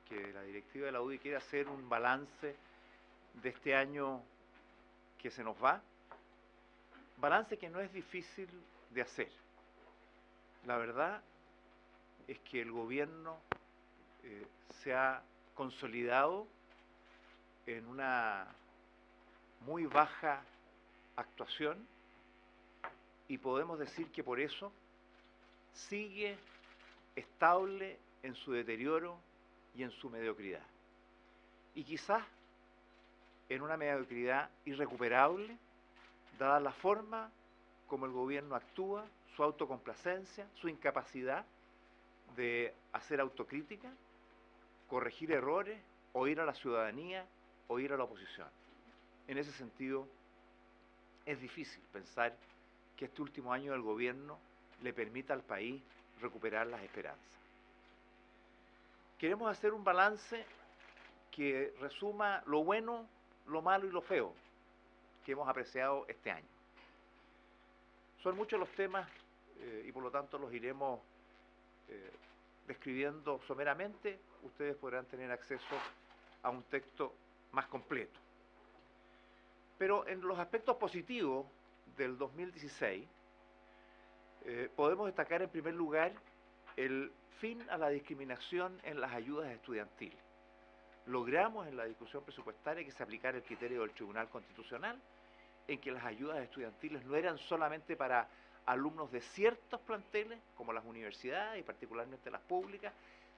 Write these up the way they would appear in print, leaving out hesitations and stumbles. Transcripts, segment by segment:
que la directiva de la UDI quiere hacer un balance de este año que se nos va, balance que no es difícil de hacer. La verdad es que el gobierno se ha consolidado en una muy baja actuación y podemos decir que por eso sigue estable en su deterioro y en su mediocridad. Y quizás en una mediocridad irrecuperable, dada la forma como el gobierno actúa, su autocomplacencia, su incapacidad de hacer autocrítica, corregir errores, oír a la ciudadanía, oír a la oposición. En ese sentido, es difícil pensar que este último año del gobierno le permita al país recuperar las esperanzas. Queremos hacer un balance que resuma lo bueno, lo malo y lo feo que hemos apreciado este año. Son muchos los temas y por lo tanto los iremos describiendo someramente. Ustedes podrán tener acceso a un texto más completo. Pero en los aspectos positivos del 2016 podemos destacar en primer lugar el fin a la discriminación en las ayudas estudiantiles. Logramos en la discusión presupuestaria que se aplicara el criterio del Tribunal Constitucional, en que las ayudas estudiantiles no eran solamente para alumnos de ciertos planteles, como las universidades y particularmente las públicas,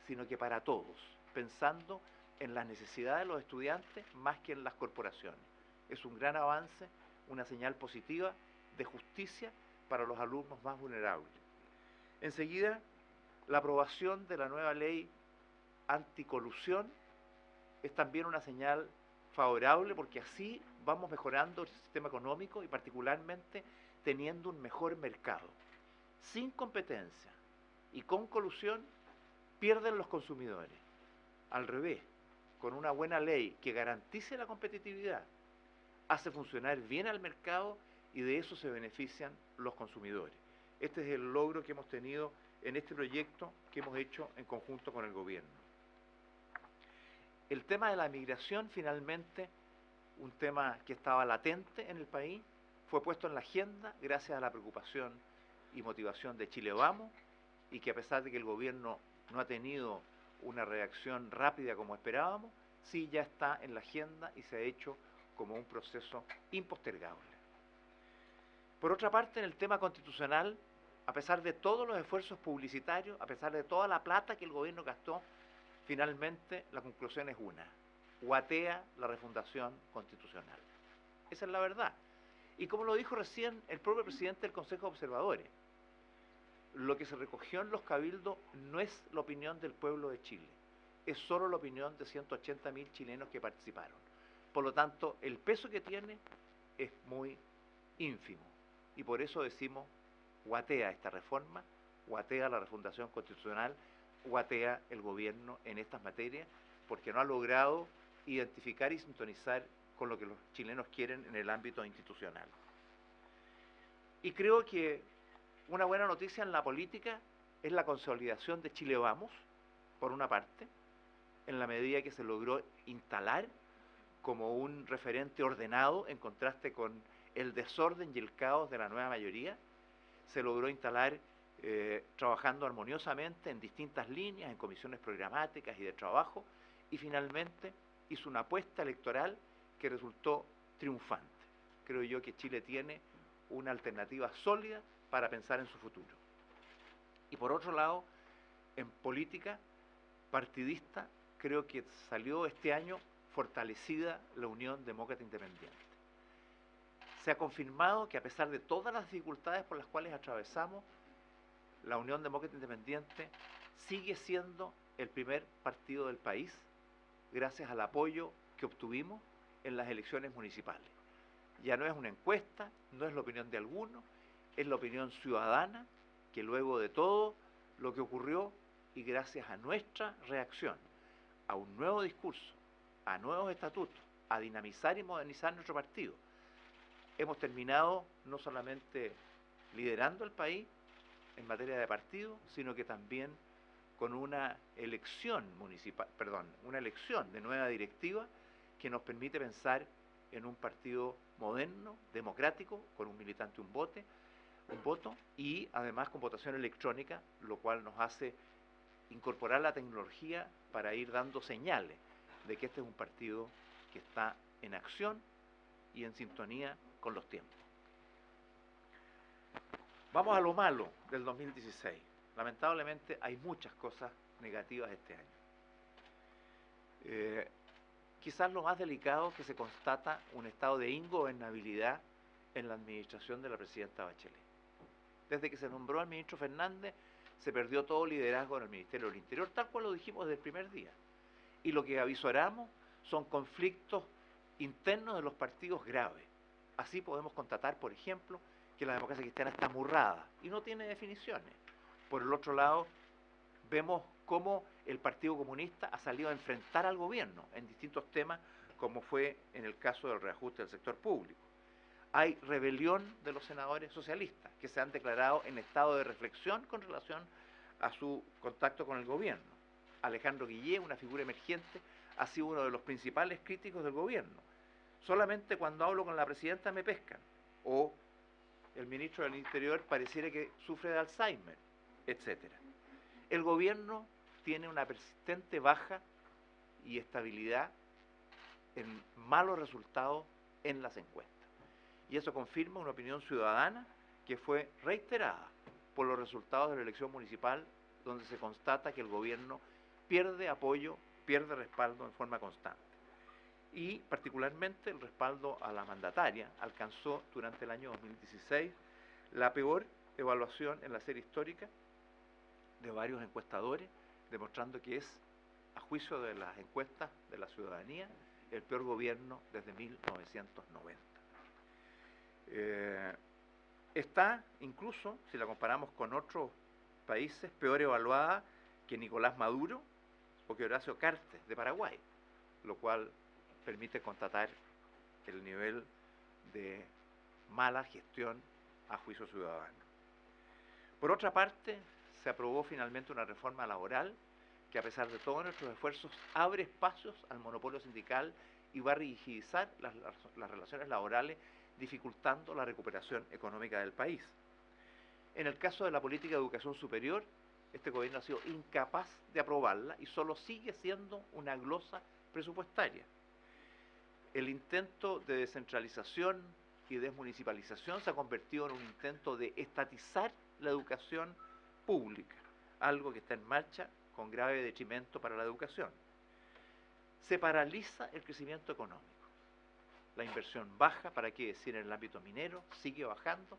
sino que para todos, pensando en las necesidades de los estudiantes más que en las corporaciones. Es un gran avance, una señal positiva de justicia para los alumnos más vulnerables. Enseguida, la aprobación de la nueva ley anticolusión es también una señal favorable porque así vamos mejorando el sistema económico y particularmente teniendo un mejor mercado. Sin competencia y con colusión pierden los consumidores. Al revés, con una buena ley que garantice la competitividad, hace funcionar bien al mercado y de eso se benefician los consumidores. Este es el logro que hemos tenido en este proyecto que hemos hecho en conjunto con el gobierno. El tema de la migración, finalmente, un tema que estaba latente en el país, fue puesto en la agenda gracias a la preocupación y motivación de Chile Vamos, y que a pesar de que el gobierno no ha tenido una reacción rápida como esperábamos, sí ya está en la agenda y se ha hecho como un proceso impostergable. Por otra parte, en el tema constitucional, a pesar de todos los esfuerzos publicitarios, a pesar de toda la plata que el gobierno gastó, finalmente la conclusión es una: guatea la refundación constitucional. Esa es la verdad. Y como lo dijo recién el propio presidente del Consejo de Observadores, lo que se recogió en los cabildos no es la opinión del pueblo de Chile, es solo la opinión de 180.000 chilenos que participaron. Por lo tanto, el peso que tiene es muy ínfimo. Y por eso decimos, guatea esta reforma, guatea la refundación constitucional, guatea el gobierno en estas materias, porque no ha logrado identificar y sintonizar con lo que los chilenos quieren en el ámbito institucional. Y creo que una buena noticia en la política es la consolidación de Chile Vamos, por una parte, en la medida que se logró instalar como un referente ordenado en contraste con el desorden y el caos de la nueva mayoría. Se logró instalar trabajando armoniosamente en distintas líneas, en comisiones programáticas y de trabajo, y finalmente hizo una apuesta electoral que resultó triunfante. Creo yo que Chile tiene una alternativa sólida para pensar en su futuro. Y por otro lado, en política partidista, creo que salió este año fortalecida la Unión Demócrata Independiente. Se ha confirmado que a pesar de todas las dificultades por las cuales atravesamos, la Unión Demócrata Independiente sigue siendo el primer partido del país gracias al apoyo que obtuvimos en las elecciones municipales. Ya no es una encuesta, no es la opinión de algunos, es la opinión ciudadana que luego de todo lo que ocurrió y gracias a nuestra reacción, a un nuevo discurso, a nuevos estatutos, a dinamizar y modernizar nuestro partido, hemos terminado no solamente liderando el país en materia de partido, sino que también con una elección municipal, perdón, una elección de nueva directiva que nos permite pensar en un partido moderno, democrático, con un militante, un voto, y además con votación electrónica, lo cual nos hace incorporar la tecnología para ir dando señales de que este es un partido que está en acción y en sintonía con los tiempos. Vamos a lo malo del 2016. Lamentablemente hay muchas cosas negativas este año. Quizás lo más delicado, que se constata un estado de ingobernabilidad en la administración de la presidenta Bachelet. Desde que se nombró al ministro Fernández, se perdió todo liderazgo en el Ministerio del Interior, tal cual lo dijimos desde el primer día. Y lo que avisoramos son conflictos internos de los partidos graves. Así podemos constatar, por ejemplo, que la democracia cristiana está amurrada y no tiene definiciones. Por el otro lado, vemos cómo el Partido Comunista ha salido a enfrentar al gobierno en distintos temas, como fue en el caso del reajuste del sector público. Hay rebelión de los senadores socialistas, que se han declarado en estado de reflexión con relación a su contacto con el gobierno. Alejandro Guillé, una figura emergente, ha sido uno de los principales críticos del gobierno. Solamente cuando hablo con la presidenta me pescan. O el ministro del Interior pareciera que sufre de Alzheimer, etcétera. El gobierno tiene una persistente baja y estabilidad en malos resultados en las encuestas. Y eso confirma una opinión ciudadana que fue reiterada por los resultados de la elección municipal, donde se constata que el gobierno pierde apoyo, pierde respaldo en forma constante. Y particularmente el respaldo a la mandataria alcanzó durante el año 2016 la peor evaluación en la serie histórica de varios encuestadores, demostrando que es, a juicio de las encuestas de la ciudadanía, el peor gobierno desde 1990. Está, incluso, si la comparamos con otros países, peor evaluada que Nicolás Maduro o que Horacio Cartes de Paraguay, lo cual permite constatar el nivel de mala gestión a juicio ciudadano. Por otra parte, se aprobó finalmente una reforma laboral que, a pesar de todos nuestros esfuerzos, abre espacios al monopolio sindical y va a rigidizar las relaciones laborales, dificultando la recuperación económica del país. En el caso de la política de educación superior, este gobierno ha sido incapaz de aprobarla y solo sigue siendo una glosa presupuestaria. El intento de descentralización y desmunicipalización se ha convertido en un intento de estatizar la educación pública, algo que está en marcha con grave detrimento para la educación. Se paraliza el crecimiento económico. La inversión baja, para qué decir, en el ámbito minero, sigue bajando,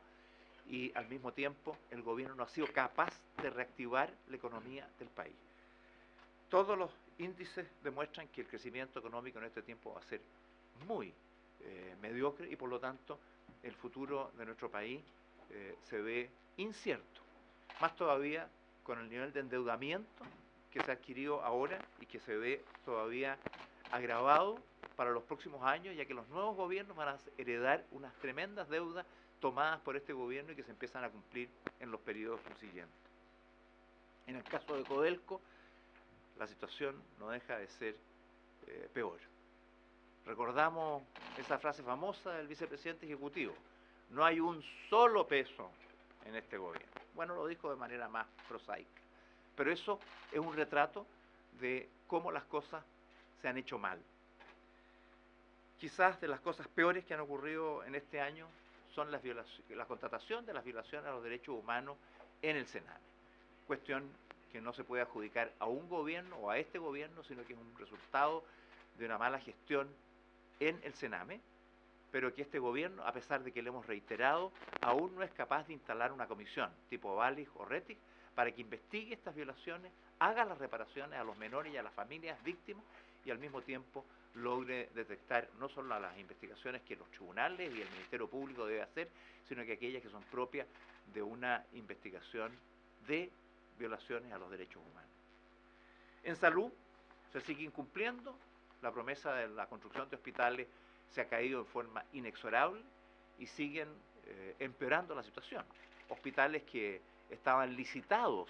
y al mismo tiempo el gobierno no ha sido capaz de reactivar la economía del país. Todos los índices demuestran que el crecimiento económico en este tiempo va a ser muy mediocre, y por lo tanto el futuro de nuestro país se ve incierto. Más todavía con el nivel de endeudamiento que se ha adquirido ahora y que se ve todavía agravado para los próximos años, ya que los nuevos gobiernos van a heredar unas tremendas deudas tomadas por este gobierno y que se empiezan a cumplir en los periodos subsiguientes. En el caso de Codelco, la situación no deja de ser peor. Recordamos esa frase famosa del vicepresidente ejecutivo: no hay un solo peso en este gobierno. Bueno, lo dijo de manera más prosaica, pero eso es un retrato de cómo las cosas se han hecho mal. Quizás de las cosas peores que han ocurrido en este año son la constatación de las violaciones a los derechos humanos en el Sename. Cuestión que no se puede adjudicar a un gobierno o a este gobierno, sino que es un resultado de una mala gestión en el Sename, pero que este gobierno, a pesar de que le hemos reiterado, aún no es capaz de instalar una comisión tipo Valig o Rettig para que investigue estas violaciones, haga las reparaciones a los menores y a las familias víctimas, y al mismo tiempo logre detectar no solo las investigaciones que los tribunales y el Ministerio Público debe hacer, sino que aquellas que son propias de una investigación de violaciones a los derechos humanos. En salud se sigue incumpliendo, la promesa de la construcción de hospitales se ha caído en forma inexorable y siguen empeorando la situación. Hospitales que estaban licitados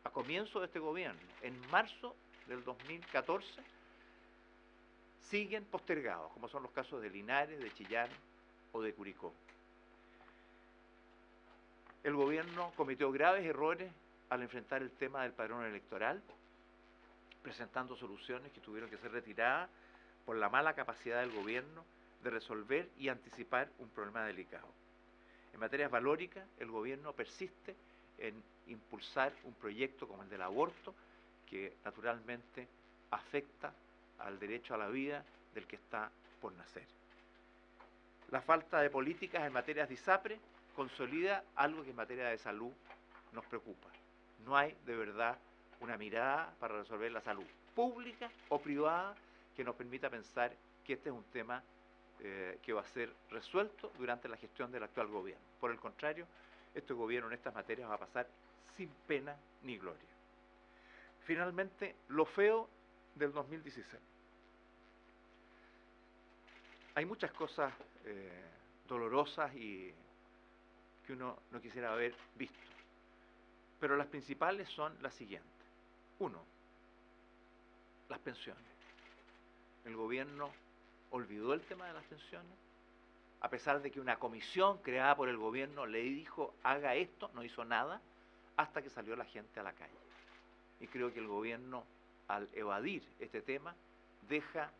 a comienzo de este gobierno, en marzo del 2014, siguen postergados, como son los casos de Linares, de Chillán o de Curicó. El gobierno cometió graves errores al enfrentar el tema del padrón electoral, presentando soluciones que tuvieron que ser retiradas por la mala capacidad del gobierno de resolver y anticipar un problema delicado. En materias valóricas, el gobierno persiste en impulsar un proyecto como el del aborto, que naturalmente afecta al derecho a la vida del que está por nacer. La falta de políticas en materias de ISAPRE consolida algo que en materia de salud nos preocupa. No hay de verdad una mirada para resolver la salud pública o privada que nos permita pensar que este es un tema que va a ser resuelto durante la gestión del actual gobierno. Por el contrario, este gobierno en estas materias va a pasar sin pena ni gloria. Finalmente, lo feo del 2016. Hay muchas cosas dolorosas y que uno no quisiera haber visto, pero las principales son las siguientes. Uno, las pensiones. El gobierno olvidó el tema de las pensiones, a pesar de que una comisión creada por el gobierno le dijo haga esto, no hizo nada, hasta que salió la gente a la calle. Y creo que el gobierno, al evadir este tema, deja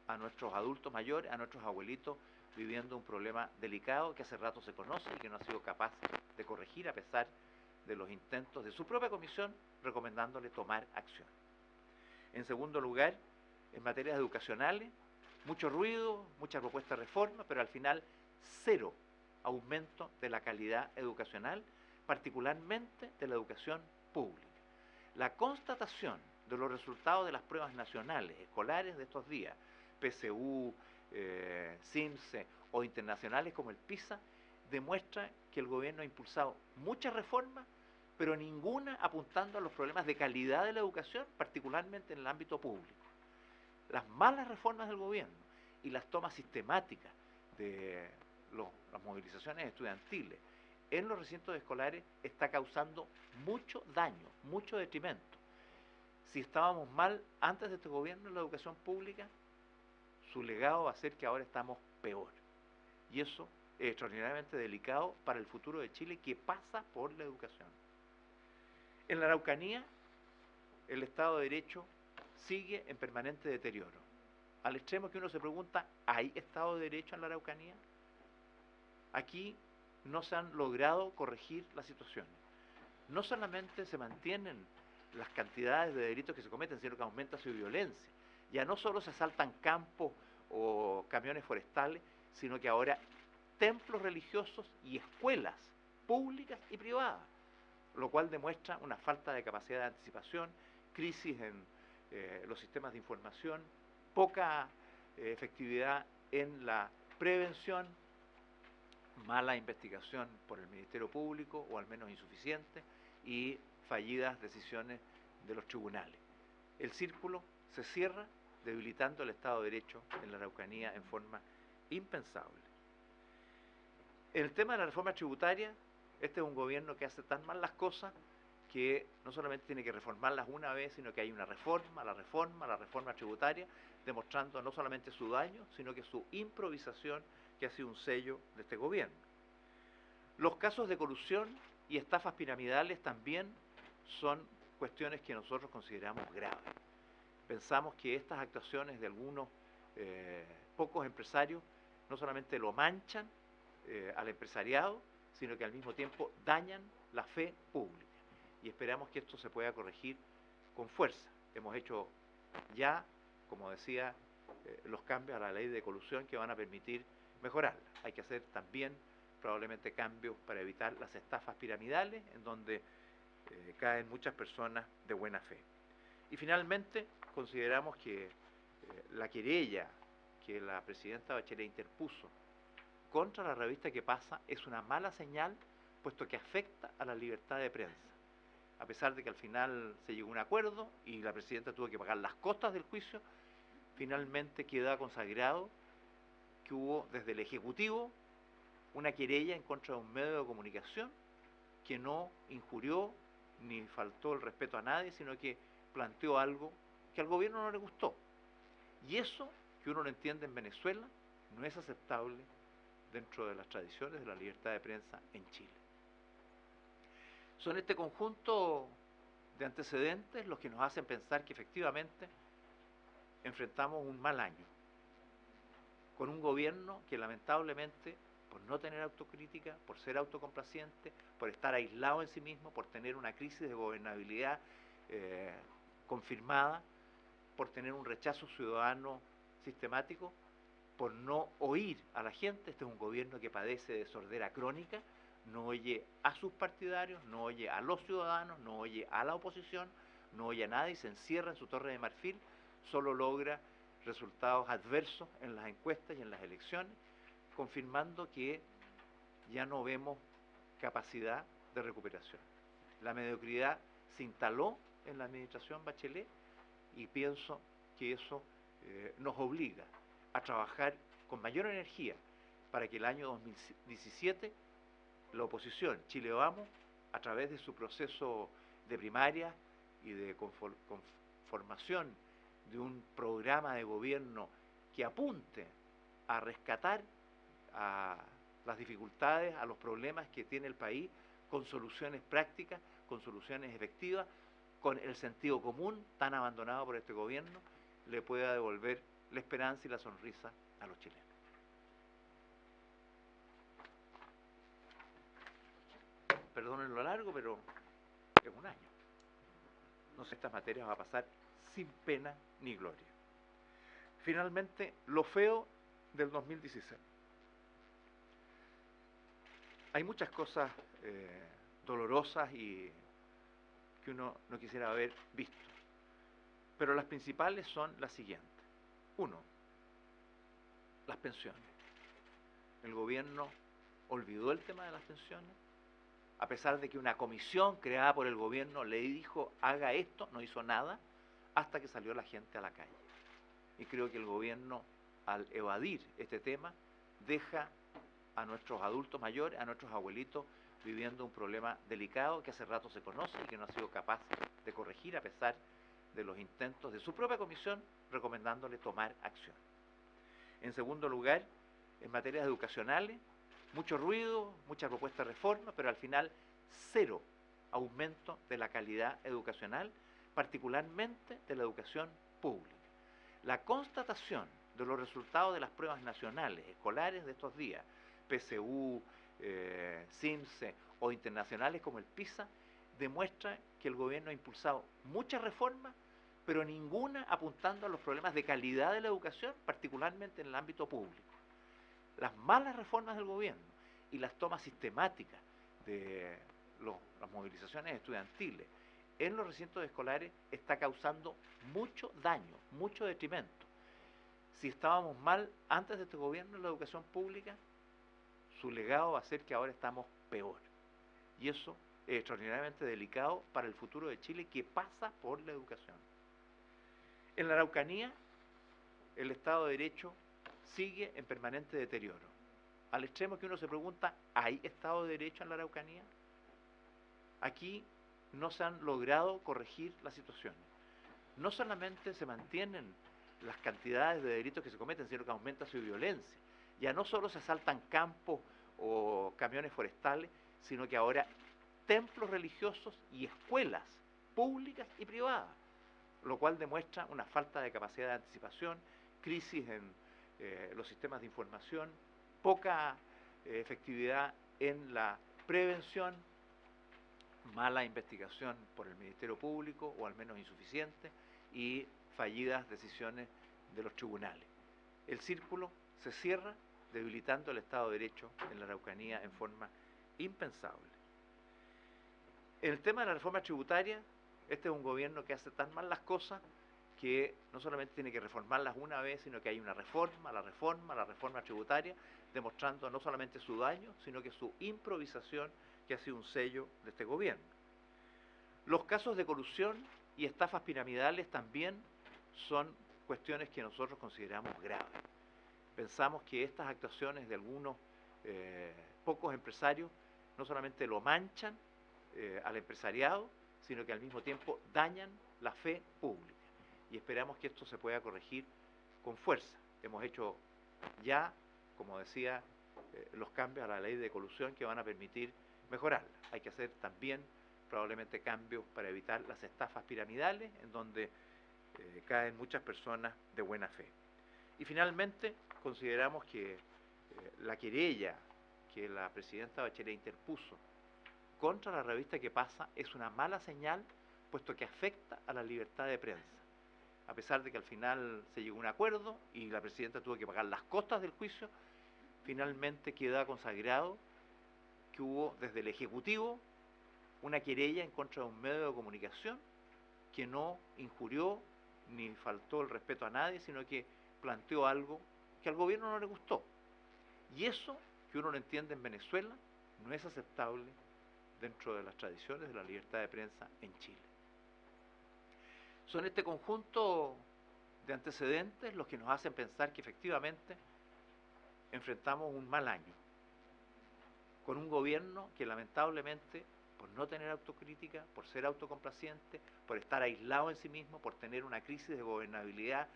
a nuestros adultos mayores, a nuestros abuelitos, viviendo un problema delicado que hace rato se conoce y que no ha sido capaz de corregir a pesar de los intentos de su propia comisión recomendándole tomar acción. En segundo lugar, en materias educacionales, mucho ruido, muchas propuestas de reforma, pero al final cero aumento de la calidad educacional, particularmente de la educación pública. La constatación de los resultados de las pruebas nacionales, escolares de estos días, PSU, CIMSE o internacionales como el PISA, demuestra que el gobierno ha impulsado muchas reformas, pero ninguna apuntando a los problemas de calidad de la educación, particularmente en el ámbito público. Las malas reformas del gobierno y las tomas sistemáticas de las movilizaciones estudiantiles en los recintos escolares está causando mucho daño, mucho detrimento. Si estábamos mal antes de este gobierno en la educación pública, su legado va a ser que ahora estamos peor. Y eso es extraordinariamente delicado para el futuro de Chile, que pasa por la educación. En la Araucanía, el Estado de Derecho sigue en permanente deterioro, al extremo que uno se pregunta, ¿hay Estado de Derecho en la Araucanía? Aquí no se han logrado corregir las situaciones. No solamente se mantienen las cantidades de delitos que se cometen, sino que aumenta su violencia. Ya no solo se asaltan campos o camiones forestales, sino que ahora templos religiosos y escuelas públicas y privadas, lo cual demuestra una falta de capacidad de anticipación, crisis en los sistemas de información, poca efectividad en la prevención, mala investigación por el Ministerio Público, o al menos insuficiente, y fallidas decisiones de los tribunales. El círculo se cierra, debilitando el Estado de Derecho en la Araucanía en forma impensable. En el tema de la reforma tributaria, este es un gobierno que hace tan mal las cosas que no solamente tiene que reformarlas una vez, sino que hay una reforma tributaria, demostrando no solamente su daño, sino que su improvisación, que ha sido un sello de este gobierno. Los casos de corrupción y estafas piramidales también son cuestiones que nosotros consideramos graves. Pensamos que estas actuaciones de algunos pocos empresarios no solamente lo manchan al empresariado, sino que al mismo tiempo dañan la fe pública. Y esperamos que esto se pueda corregir con fuerza. Hemos hecho ya, como decía, los cambios a la ley de colusión que van a permitir mejorarla. Hay que hacer también probablemente cambios para evitar las estafas piramidales, en donde caen muchas personas de buena fe. Y finalmente, consideramos que la querella que la presidenta Bachelet interpuso contra la revista Que Pasa es una mala señal, puesto que afecta a la libertad de prensa. A pesar de que al final se llegó a un acuerdo y la presidenta tuvo que pagar las costas del juicio, finalmente queda consagrado que hubo desde el Ejecutivo una querella en contra de un medio de comunicación que no injurió ni faltó el respeto a nadie, sino que planteó algo que al gobierno no le gustó. Y eso, que uno lo entiende en Venezuela, no es aceptable dentro de las tradiciones de la libertad de prensa en Chile. Son este conjunto de antecedentes los que nos hacen pensar que efectivamente enfrentamos un mal año, con un gobierno que lamentablemente, por no tener autocrítica, por ser autocomplaciente, por estar aislado en sí mismo, por tener una crisis de gobernabilidad confirmada, por tener un rechazo ciudadano sistemático, por no oír a la gente. Este es un gobierno que padece de sordera crónica, no oye a sus partidarios, no oye a los ciudadanos, no oye a la oposición, no oye a nadie, se encierra en su torre de marfil, solo logra resultados adversos en las encuestas y en las elecciones, confirmando que ya no vemos capacidad de recuperación. La mediocridad se instaló en la administración Bachelet y pienso que eso nos obliga a trabajar con mayor energía para que el año 2017 la oposición, Chile Vamos, a través de su proceso de primaria y de conformación de un programa de gobierno que apunte a rescatar a las dificultades, a los problemas que tiene el país, con soluciones prácticas, con soluciones efectivas, con el sentido común tan abandonado por este gobierno, le pueda devolver la esperanza y la sonrisa a los chilenos. Perdonen lo largo, pero es un año. No sé, estas materias va a pasar sin pena ni gloria. Finalmente, lo feo del 2016. Hay muchas cosas dolorosas y que uno no quisiera haber visto, pero las principales son las siguientes. Uno, las pensiones. El gobierno olvidó el tema de las pensiones, a pesar de que una comisión creada por el gobierno le dijo haga esto, no hizo nada, hasta que salió la gente a la calle. Y creo que el gobierno, al evadir este tema, deja a nuestros adultos mayores, a nuestros abuelitos, viviendo un problema delicado que hace rato se conoce y que no ha sido capaz de corregir a pesar de los intentos de su propia comisión recomendándole tomar acción. En segundo lugar, en materias educacionales, mucho ruido, mucha propuesta de reforma, pero al final cero aumento de la calidad educacional, particularmente de la educación pública. La constatación de los resultados de las pruebas nacionales, escolares de estos días, PSU, CIMSE o internacionales como el PISA, demuestra que el gobierno ha impulsado muchas reformas, pero ninguna apuntando a los problemas de calidad de la educación, particularmente en el ámbito público. Las malas reformas del gobierno y las tomas sistemáticas de las movilizaciones estudiantiles en los recintos escolares está causando mucho daño, mucho detrimento. Si estábamos mal antes de este gobierno en la educación pública, su legado va a ser que ahora estamos peor. Y eso es extraordinariamente delicado para el futuro de Chile, que pasa por la educación. En la Araucanía, el Estado de Derecho sigue en permanente deterioro. Al extremo que uno se pregunta, ¿hay Estado de Derecho en la Araucanía? Aquí no se han logrado corregir las situaciones. No solamente se mantienen las cantidades de delitos que se cometen, sino que aumenta su violencia. Ya no solo se asaltan campos o camiones forestales, sino que ahora templos religiosos y escuelas públicas y privadas, lo cual demuestra una falta de capacidad de anticipación, crisis en los sistemas de información, poca efectividad en la prevención, mala investigación por el Ministerio Público, o al menos insuficiente, y fallidas decisiones de los tribunales. El círculo se cierra, debilitando el Estado de Derecho en la Araucanía en forma impensable. En el tema de la reforma tributaria, este es un gobierno que hace tan mal las cosas que no solamente tiene que reformarlas una vez, sino que hay una reforma, la reforma tributaria, demostrando no solamente su daño, sino que su improvisación, que ha sido un sello de este gobierno. Los casos de corrupción y estafas piramidales también son cuestiones que nosotros consideramos graves. Pensamos que estas actuaciones de algunos pocos empresarios no solamente lo manchan al empresariado, sino que al mismo tiempo dañan la fe pública. Y esperamos que esto se pueda corregir con fuerza. Hemos hecho ya, como decía, los cambios a la ley de colusión que van a permitir mejorarla. Hay que hacer también probablemente cambios para evitar las estafas piramidales en donde caen muchas personas de buena fe. Y finalmente consideramos que la querella que la presidenta Bachelet interpuso contra la revista Que Pasa es una mala señal, puesto que afecta a la libertad de prensa. A pesar de que al final se llegó a un acuerdo y la presidenta tuvo que pagar las costas del juicio, finalmente queda consagrado que hubo desde el Ejecutivo una querella en contra de un medio de comunicación que no injurió ni faltó el respeto a nadie, sino que planteó algo que al gobierno no le gustó. Y eso, que uno lo entiende en Venezuela, no es aceptable dentro de las tradiciones de la libertad de prensa en Chile. Son este conjunto de antecedentes los que nos hacen pensar que efectivamente enfrentamos un mal año, con un gobierno que lamentablemente, por no tener autocrítica, por ser autocomplaciente, por estar aislado en sí mismo, por tener una crisis de gobernabilidad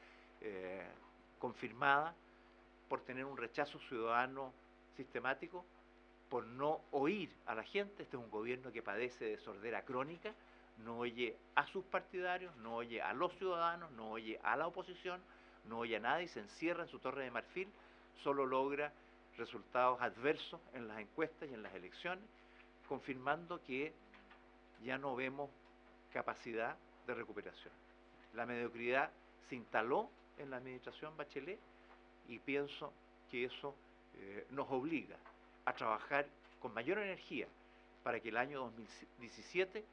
confirmada, por tener un rechazo ciudadano sistemático, por no oír a la gente. Este es un gobierno que padece de sordera crónica, no oye a sus partidarios, no oye a los ciudadanos, no oye a la oposición, no oye a nadie, se encierra en su torre de marfil, solo logra resultados adversos en las encuestas y en las elecciones, confirmando que ya no vemos capacidad de recuperación. La mediocridad se instaló en la administración Bachelet y pienso que eso nos obliga a trabajar con mayor energía para que el año 2017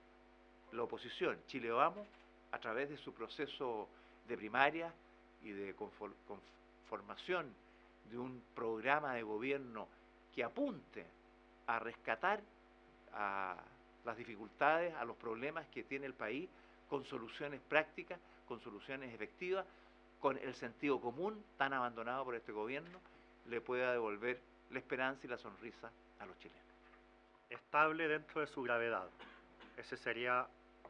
la oposición, Chile Vamos, a través de su proceso de primaria y de conformación de un programa de gobierno que apunte a rescatar a las dificultades, a los problemas que tiene el país, con soluciones prácticas, con soluciones efectivas, con el sentido común tan abandonado por este gobierno, le pueda devolver la esperanza y la sonrisa a los chilenos. Estable dentro de su gravedad. Ese sería,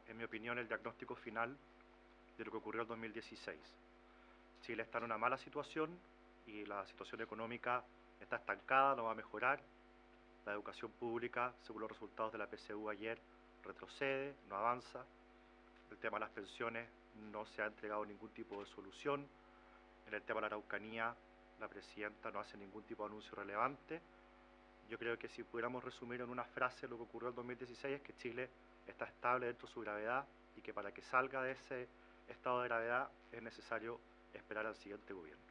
en mi opinión, el diagnóstico final de lo que ocurrió en 2016. Chile está en una mala situación y la situación económica está estancada, no va a mejorar. La educación pública, según los resultados de la PSU ayer, retrocede, no avanza. El tema de las pensiones no se ha entregado ningún tipo de solución. En el tema de la Araucanía, la presidenta no hace ningún tipo de anuncio relevante. Yo creo que si pudiéramos resumir en una frase lo que ocurrió en 2016 es que Chile está estable dentro de su gravedad y que para que salga de ese estado de gravedad es necesario esperar al siguiente gobierno.